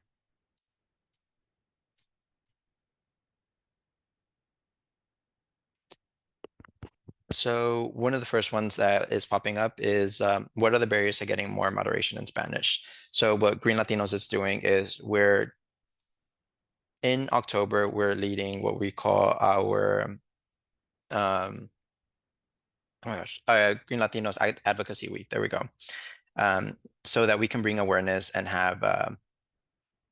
So one of the first ones that is popping up is what are the barriers to getting more moderation in Spanish? So what Green Latinos is doing is in October, we're leading what we call our oh my gosh, Green Latinos Advocacy Week. There we go. So that we can bring awareness and have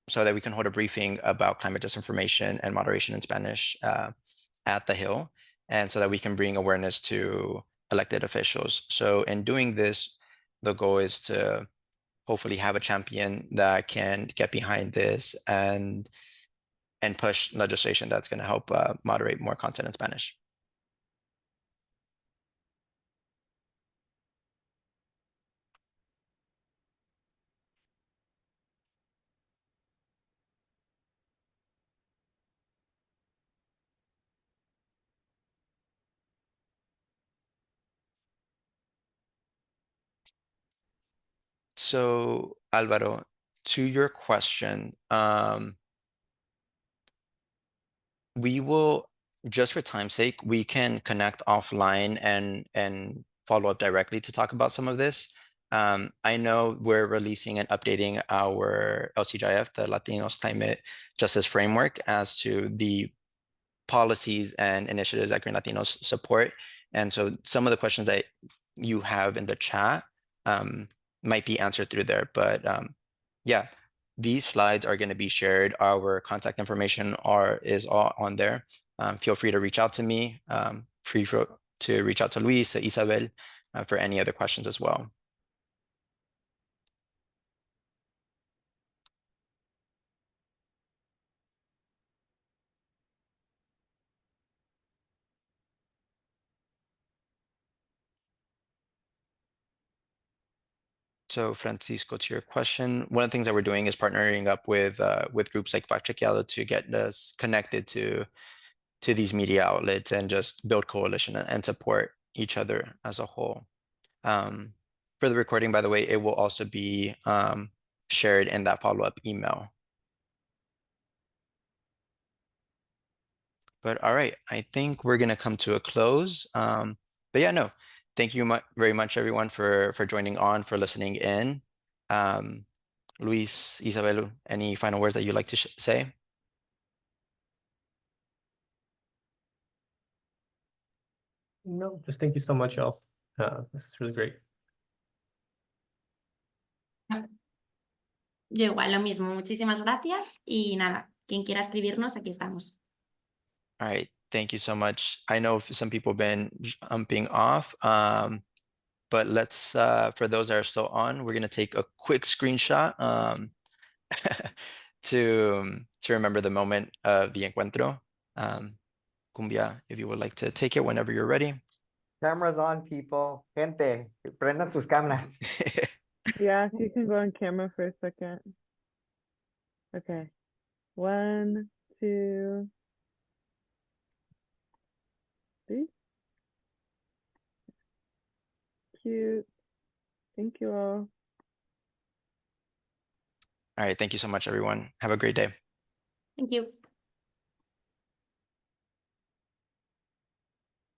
so that we can hold a briefing about climate disinformation and moderation in Spanish at the Hill, and so that we can bring awareness to elected officials. So in doing this, the goal is to hopefully have a champion that can get behind this and push legislation that's going to help moderate more content in Spanish. So Alvaro, to your question, we will, just for time's sake, we can connect offline and follow up directly to talk about some of this. I know we're releasing and updating our LCGIF, the Latinos Climate Justice Framework, as to the policies and initiatives that Green Latinos support. And so some of the questions that you have in the chat might be answered through there. But yeah, these slides are going to be shared. Our contact information is all on there. Feel free to reach out to me. Free to reach out to Luis, Isabel, for any other questions as well. So Francisco, to your question, one of the things that we're doing is partnering up with groups like FactChequeado to get us connected to these media outlets and just build coalition and support each other as a whole. For the recording, by the way, it will also be shared in that follow-up email. But all right, I think we're gonna come to a close. But yeah, no, thank you very much, everyone, for joining on, for listening in. Luis, Isabel, any final words that you'd like to say? No, just thank you so much, y'all. It's really great. Yo igual, lo mismo. Muchísimas gracias y nada, quien quiera escribirnos, aquí estamos. All right, thank you so much. I know some people have been jumping off, but let's, for those that are still on, we're gonna take a quick screenshot to remember the moment of the encuentro. Cumbia, if you would like to take it whenever you're ready. Cameras on, people. Gente, prendan sus cámaras. Yeah, you can go on camera for a second. Okay. 1, 2, 3. Cute. Thank you all. All right, thank you so much, everyone. Have a great day. Thank you.